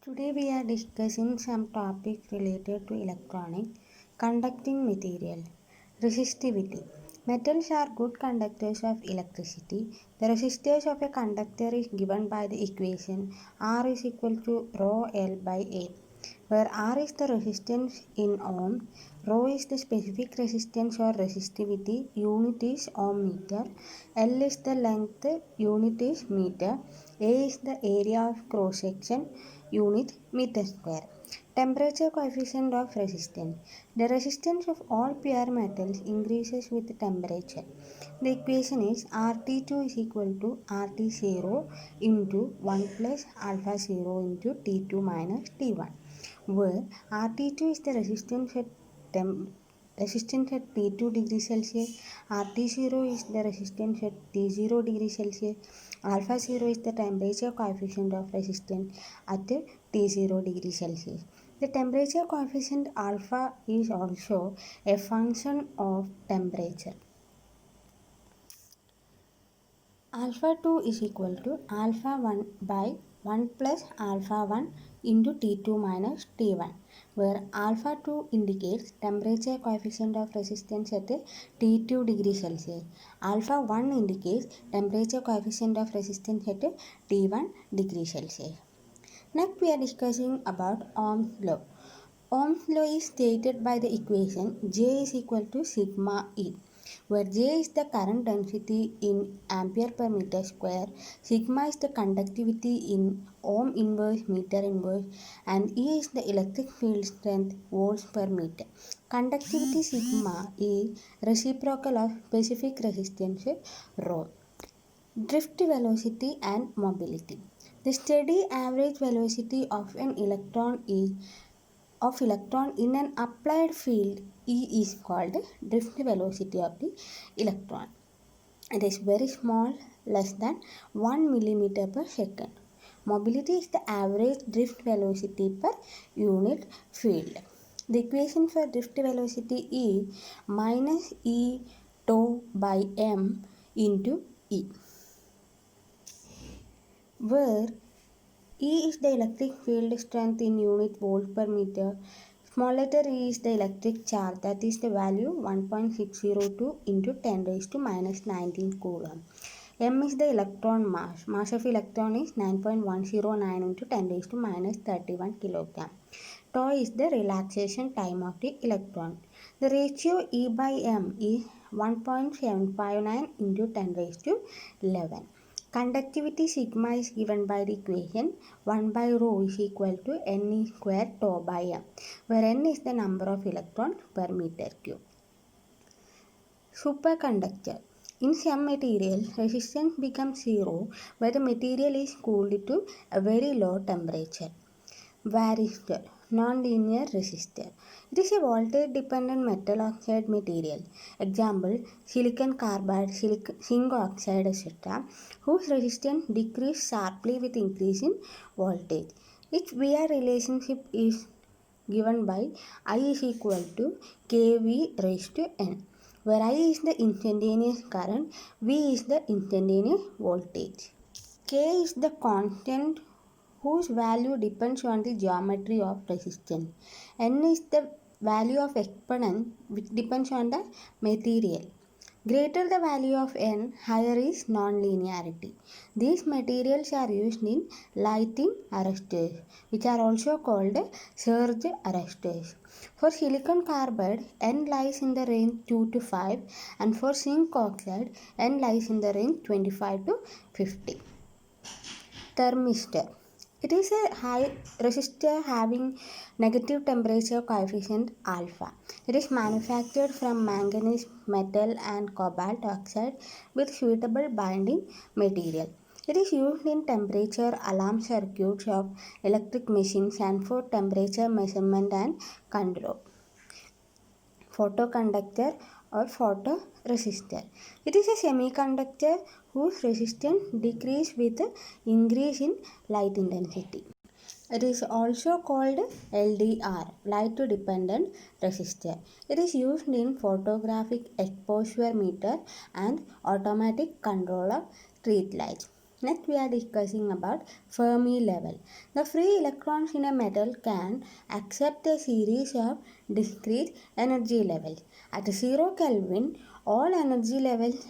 Today we are discussing some topics related to electronic conducting material. Resistivity. Metals are good conductors of electricity. The resistance of a conductor is given by the equation R is equal to rho L by A, where R is the resistance in ohm, rho is the specific resistance or resistivity, unit is ohm meter, L is the length, unit is meter, A is the area of cross section, unit meter square. Temperature coefficient of resistance. The resistance of all pure metals increases with temperature. The equation is RT2 is equal to RT0 into 1 plus alpha 0 into T2 minus T1, where RT2 is the resistance at T2 degrees Celsius, RT0 is the resistance at T0 degrees Celsius, alpha 0 is the temperature coefficient of resistance at T0 degrees Celsius. The temperature coefficient alpha is also a function of temperature. Alpha 2 is equal to alpha 1 by 1 plus alpha 1 into T2 minus T1, where alpha 2 indicates temperature coefficient of resistance at T2 degrees Celsius. Alpha 1 indicates temperature coefficient of resistance at T1 degrees Celsius. Next we are discussing about Ohm's law. Ohm's law is stated by the equation J is equal to sigma E, where J is the current density in ampere per meter square, sigma is the conductivity in ohm inverse meter inverse, and E is the electric field strength volts per meter. Conductivity sigma is reciprocal of specific resistance rho. Drift velocity and mobility. The steady average velocity of an electron in an applied field E is called drift velocity of the electron. It is very small, less than 1 millimeter per second. Mobility is the average drift velocity per unit field. The equation for drift velocity is minus E tau by m into E, where E is the electric field strength in unit volt per meter. Small letter e is the electric charge, that is the value 1.602 into 10 raised to minus 19 coulomb. M is the electron mass. Mass of electron is 9.109 into 10 raised to minus 31 kilogram. Tau is the relaxation time of the electron. The ratio E by M is 1.759 into 10 raised to 11. Conductivity sigma is given by the equation 1 by rho is equal to n square tau by m, where n is the number of electrons per meter cube. Superconductor. In some materials, resistance becomes zero where the material is cooled to a very low temperature. Varistor, non-linear resistor. It is a voltage-dependent metal oxide material. Example, silicon carbide, zinc oxide, etc., whose resistance decreases sharply with increase in voltage. Its VR relationship is given by I is equal to kV raised to n, where I is the instantaneous current, V is the instantaneous voltage. K is the constant whose value depends on the geometry of resistance. N is the value of exponent which depends on the material. Greater the value of n, higher is non-linearity. These materials are used in lighting arresters, which are also called surge arresters. For silicon carbide, n lies in the range 2 to 5, and for zinc oxide, n lies in the range 25 to 50. Thermistor. It is a high resistor having negative temperature coefficient alpha. It is manufactured from manganese metal and cobalt oxide with suitable binding material. It is used in temperature alarm circuits of electric machines and for temperature measurement and control. Photoconductor or photoresistor. It is a semiconductor whose resistance decreases with increase in light intensity. It is also called LDR, light dependent resistor. It is used in photographic exposure meter and automatic control of street lights. Next we are discussing about Fermi level. The free electrons in a metal can accept a series of discrete energy levels. At 0 Kelvin, all energy levels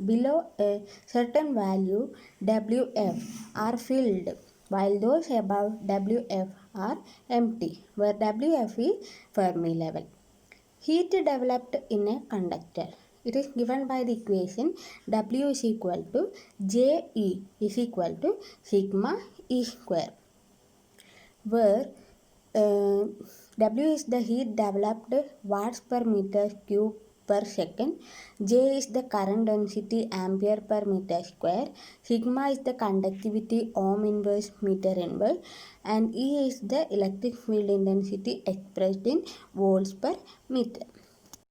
below a certain value WF are filled, while those above WF are empty, where WF is Fermi level. Heat developed in a conductor. It is given by the equation W is equal to Je is equal to sigma E square, where uh, W is the heat developed watts per meter cube per second, J is the current density ampere per meter square, sigma is the conductivity ohm inverse meter inverse, and E is the electric field intensity expressed in volts per meter.